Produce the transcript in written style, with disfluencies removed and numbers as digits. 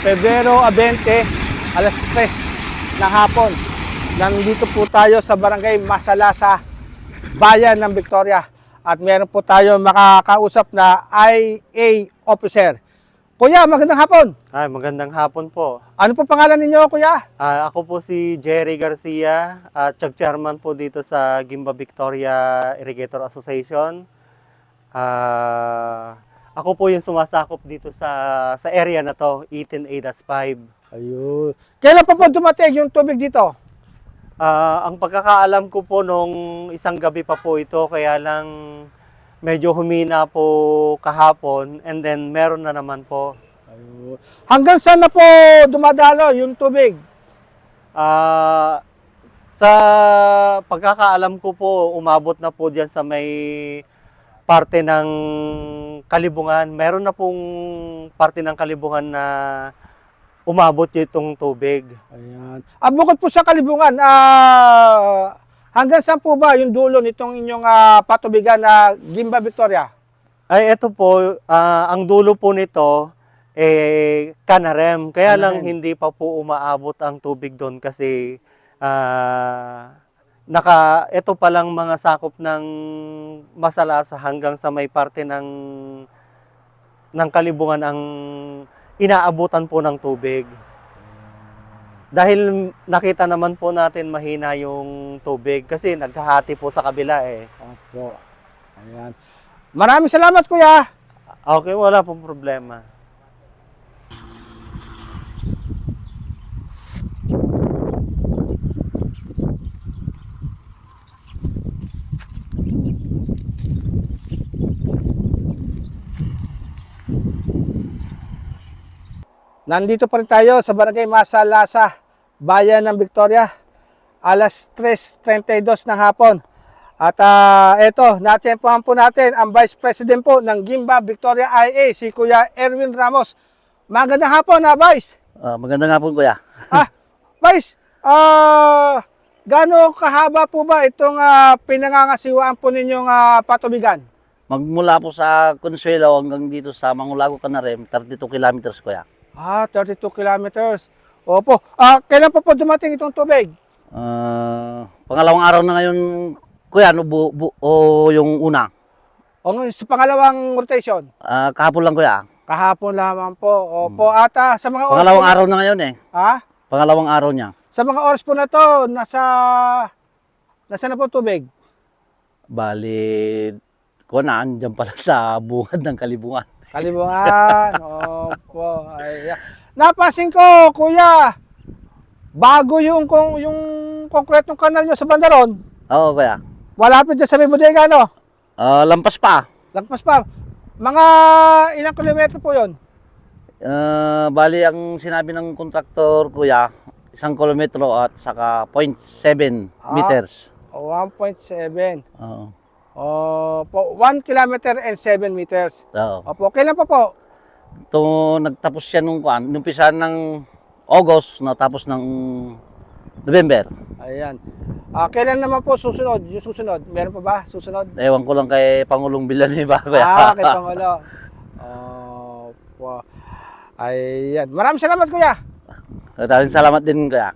Pebrero 20, alas 3 ng hapon. Nandito po tayo sa Barangay Masalasa, Bayan ng Victoria. At meron po tayo makakausap na IA officer. Kuya, magandang hapon. Ay, magandang hapon po. Ano po pangalan ninyo, kuya? Ako po si Jerry Garcia, chairman po dito sa Gimba Victoria Irrigator Association. Ako po yung sumasakop dito sa area na to, 18A-5. Ayun. Kailan pa po dumating yung tubig dito? Ang pagkakaalam ko po nung isang gabi pa po ito, kaya lang medyo humina po kahapon and then meron na naman po. Ayun. Hanggang saan na po dumadalo yung tubig? Sa pagkakaalam ko po, umabot na po dyan sa may parte ng Kalibungan. Meron na pong parte ng Kalibungan na umabot itong tubig. Ayan. Bukod po sa Kalibungan, hanggang saan po ba yung dulo nitong inyong patubigan na Gimba Victoria? Ay, ito po, ang dulo po nito, Canarem. Kaya lang hindi pa po umaabot ang tubig doon kasi ito pa lang mga sakop ng Masalasa hanggang sa may parte ng Kalibungan ang inaabutan po ng tubig. Dahil nakita naman po natin mahina yung tubig kasi naghahati po sa kabila eh. Opo. Ayan. Maraming salamat, kuya. Okay, wala pong problema. Nandito pa rin tayo sa Barangay Masalasa, Bayan ng Victoria. Alas 3:32 ng hapon. At eto, natempohan po natin ang Vice President po ng Gimba Victoria IA, si Kuya Erwin Ramos. Magandang hapon, Vice. Magandang hapon, kuya. Vice, gaano kahaba po ba itong pinangangasiwaan po ninyong patubigan? Magmula po sa Consuelo hanggang dito sa Mangulago, Canarem, 32 kilometers, kuya. 32 kilometers. Opo. Kailan pa po dumating itong tubig? Pangalawang araw na ngayon, kuya, o yung una? O sa pangalawang rotation? Kahapon lang, kuya. Kahapon lamang po. Opo. At sa mga oras Pangalawang po araw na ngayon eh. Pangalawang araw niya. Sa mga oras po na to, nasa na po tubig? Bali, kuya, andyan pala sa bungad ng Kalibungan. Kalibungan. Opo. Ay, napasin ko, kuya, bago yung konkretong kanal nyo sa Bandaron, Oo, kuya. malapit dyan sa may bodega, no? Lampas pa. Lagpas pa. Mga ilang kilometro po yun? Bali, ang sinabi ng kontraktor, kuya, 1 kilometro at saka 0.7 meters. 1.7. Oo. Opo, 1 kilometer and 7 meters. Oo. Opo, kailan pa po? Ito, nagtapos siya nung umpisa ng August, natapos ng November. Ayan. Kailan naman po susunod? Yung susunod, meron pa ba susunod? Ewan ko lang kay Pangulong Villanueva, kuya. Kay Pangulo. Opo. Ayan. Maraming salamat, kuya. Maraming salamat din, kuya.